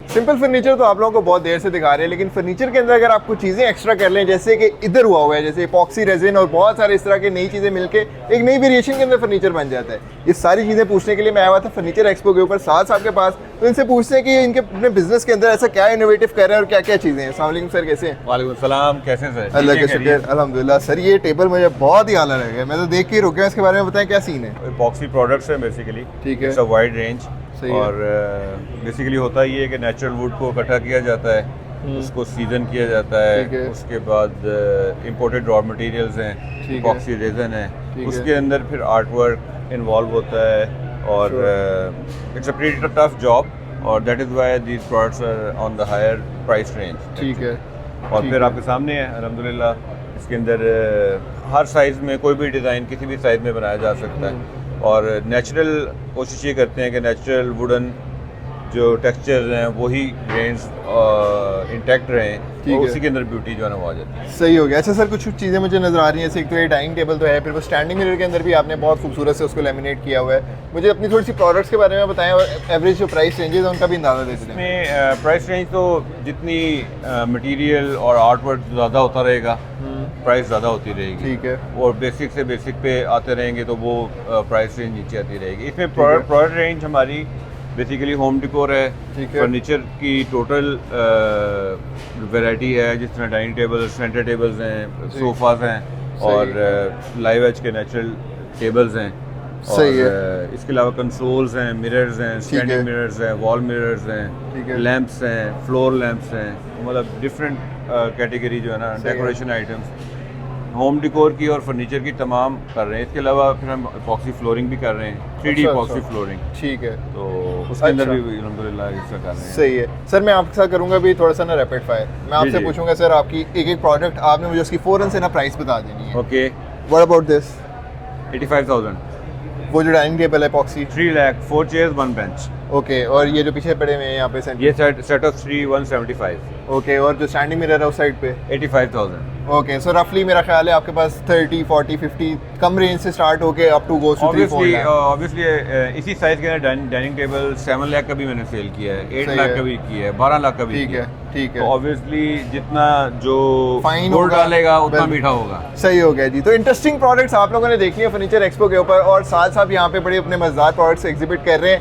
Simple furniture तो आप लोगों को बहुत देर से दिखा रहे हैं, लेकिन फर्नीचर के अंदर अगर आप कुछ चीज़ें एक्स्ट्रा कर लें, जैसे कि इधर हुआ हुआ है, जैसे इपॉक्सी रेजिन और बहुत सारे इस तरह की नई चीज़ें मिलके एक नई वेरिएशन के अंदर फर्नीचर बन जाता है। ये सारी चीज़ें पूछने के लिए मैं आया हुआ था फर्नीचर एक्सपो के ऊपर साथ साहब के पास, तो इनसे पूछते हैं कि इनके अपने बिजनेस के अंदर ऐसा क्या इनोवेटिव कर रहे हैं और क्या क्या चीज़ें हैं। अस्सलाम वालेकुम सर, कैसे हैं? वालेकुम सलाम, कैसे हैं सर? अल्लाह का शुक्र, अल्हम्दुलिल्लाह। सर ये टेबल मुझे बहुत ही आला लग गया, मैं तो देख के ही रुक गया। इसके बारे में बताएं क्या सीन है? इपॉक्सी प्रोडक्ट्स है बेसिकली, ठीक है। It's a wide range. सही है। और बेसिकली होता ये है कि नेचुरल वुड को इकट्ठा किया जाता है, उसको सीजन किया जाता ठीक है। है, उसके बाद इंपोर्टेड रॉ मटेरियल्स हैं, है। इपॉक्सी रेजन है, ठीक है। उसके अंदर फिर आर्ट वर्क इन्वॉल्व होता है और it's a pretty tough job और that is why these products are on the higher price range. ठीक है। और ठीक फिर है। आपके सामने है अल्हम्दुलिल्लाह, इसके अंदर हर साइज़ में कोई भी डिज़ाइन किसी भी साइज़ में बनाया जा सकता है और नेचुरल कोशिश ये करते हैं कि नेचुरल वुडन जो टेक्सचर्स हैं वही ग्रेन्स इंटैक्ट रहें ठीक और है। उसी के अंदर ब्यूटी जो है ना वो आ जाती है। सही हो गया। अच्छा सर, कुछ चीज़ें मुझे नज़र आ रही हैं, जैसे एक तो ये डाइनिंग टेबल तो है, फिर वो स्टैंडिंग मिरर के अंदर भी आपने बहुत खूबसूरत से उसको लेमिनेट किया हुआ है। मुझे अपनी थोड़ी सी प्रोडक्ट्स के बारे में बताएं और एवरेज जो प्राइस रेंजेस है उनका भी अंदाज़ा दे दें। इसमें प्राइस रेंज तो जितनी मटेरियल और आर्ट वर्क ज़्यादा होता रहेगा प्राइस ज़्यादा होती रहेगी। ठीक है। और बेसिक से बेसिक पे आते रहेंगे तो वो प्राइस रेंज नीचे आती रहेगी। इसमें है। प्रोडक्ट रेंज हमारी बेसिकली होम डिकोर है, ठीक है। फर्नीचर की टोटल वैरायटी है, जिस तरह डाइनिंग टेबल, सेंटर टेबल्स हैं, सोफाज हैं और लाइव एज के नेचुरल टेबल्स हैं। सही है। और इसके अलावा कंसोल्स हैं, मिरर्स हैं, स्टैंडिंग मिरर्स हैं, वॉल मिरर्स ठीक हैं, है। लैंप्स हैं, फ्लोर लैंप्स हैं, मतलब डिफरेंट कैटेगरी जो है ना सही है। डेकोरेशन आइटम्स होम डिकोर की और फर्नीचर की तमाम कर रहे हैं। इसके अलावा फिर हम इपॉक्सी फ्लोरिंग भी कर रहे हैं, 3D अच्छा, इपॉक्सी अच्छा। फ्लोरिंग, ठीक है। तो उसके अंदर अच्छा। भी अल्हम्दुलिल्लाह इसका कर रहे हैं। सही है। सर मैं आपके साथ करूंगा भी थोड़ा सा ना रैपिड फायर। मैं आपसे जी। पूछूंगा सर आपकी एक एक प्रोडक्ट आपने मुझे उसकी फ़ौरन से ना प्राइस बता देनी है। Okay, what about this? 85,000, वो जो डाइनिंग टेबल है epoxy. 3 lakh, 4 chairs 1 bench. Okay, और ये जो पीछे पड़े हुए हैं यहाँ पे सेंटर। ये सेट ऑफ 3 175, ओके, और जो स्टैंडिंग मिरर है उस साइड पे। 85,000। ओके, सो रफली मेरा ख्याल है आपके पास 30 40 50 कम रेंज से स्टार्ट होके अप टू गोस टू 3 4 लाख। ऑब्वियसली इसी साइज के डाइनिंग टेबल 7 लाख का भी मैंने सेल किया है, 8 सही लाख है। का भी किया है, 12 लाख का भी ठीक किया है। ठीक तो है। ऑब्वियसली जितना जो Fine गुड़ होगा, डालेगा उतना बिल्कुल। मीठा होगा। सही हो गया जी। तो इंटरेस्टिंग प्रोडक्ट्स आप लोगों ने देखनी है फर्नीचर एक्सपो के ऊपर, और साथ साथ यहाँ पे बड़े अपने मजेदार प्रोडक्ट्स एग्जिबिट कर रहे हैं।